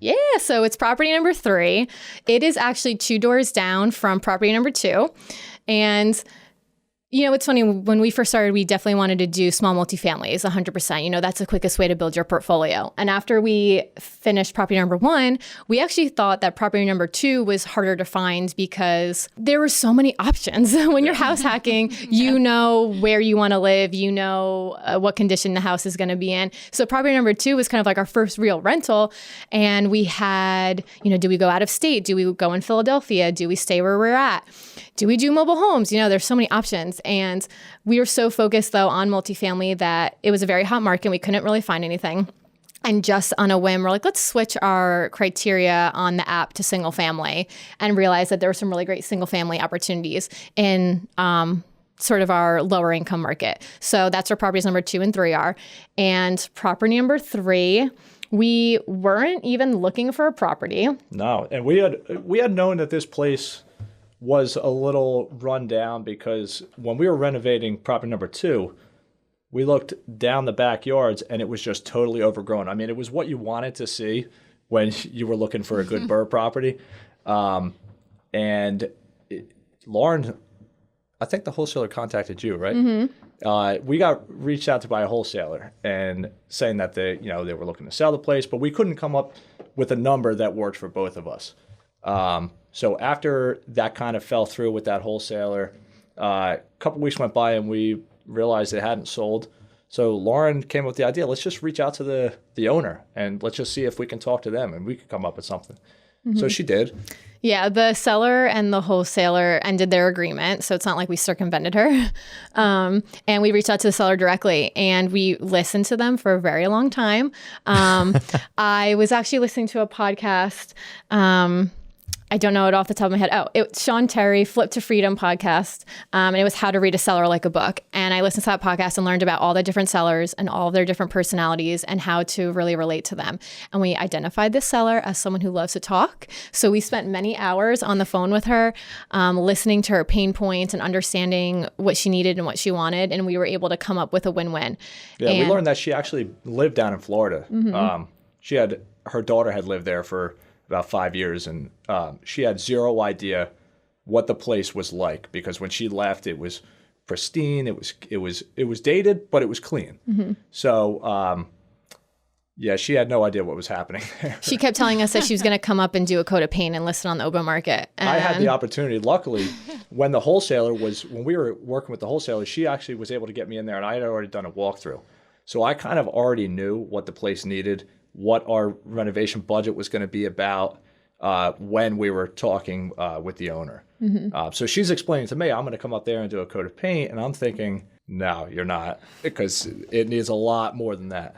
Yeah, so it's property number 3. It is actually 2 doors down from property number 2. And it's funny, when we first started, we definitely wanted to do small multifamilies, 100%. That's the quickest way to build your portfolio. And after we finished property number 1, we actually thought that property number 2 was harder to find because there were so many options. When you're house hacking, you know where you want to live, what condition the house is going to be in. So property number 2 was kind of like our first real rental. And we had, do we go out of state? Do we go in Philadelphia? Do we stay where we're at? Do we do mobile homes? There's so many options. And we were so focused, though, on multifamily that it was a very hot market. We couldn't really find anything. And just on a whim, we're like, let's switch our criteria on the app to single family, and realize that there were some really great single family opportunities in sort of our lower income market. So that's where properties number 2 and 3 are. And property number 3, we weren't even looking for a property. No. And we had known that this place was a little run down because when we were renovating property number 2, we looked down the backyards and it was just totally overgrown. I mean, it was what you wanted to see when you were looking for a good burr property. Lauren, I think the wholesaler contacted you, right? Mm-hmm. We got reached out to by a wholesaler and saying that they were looking to sell the place, but we couldn't come up with a number that worked for both of us. So after that kind of fell through with that wholesaler, a couple weeks went by and we realized it hadn't sold. So Lauren came up with the idea, let's just reach out to the owner and let's just see if we can talk to them and we could come up with something. Mm-hmm. So she did. Yeah, the seller and the wholesaler ended their agreement, so it's not like we circumvented her. And we reached out to the seller directly, and we listened to them for a very long time. I was actually listening to a podcast. I don't know it off the top of my head. Oh, it's Sean Terry, Flip to Freedom podcast. And it was How to Read a Seller Like a Book. And I listened to that podcast and learned about all the different sellers and all of their different personalities and how to really relate to them. And we identified this seller as someone who loves to talk. So we spent many hours on the phone with her, listening to her pain points and understanding what she needed and what she wanted. And we were able to come up with a win-win. Yeah, we learned that she actually lived down in Florida. Mm-hmm. Her daughter had lived there for about 5 years, and she had zero idea what the place was like because when she left, it was pristine. It was dated, but it was clean. Mm-hmm. So she had no idea what was happening there. She kept telling us that she was going to come up and do a coat of paint and list it on the open market. And I had the opportunity. Luckily, when we were working with the wholesaler, she actually was able to get me in there, and I had already done a walkthrough. So I kind of already knew what the place needed, what our renovation budget was going to be about when we were talking with the owner. Mm-hmm. So she's explaining to me, I'm going to come up there and do a coat of paint. And I'm thinking, no, you're not, because it needs a lot more than that.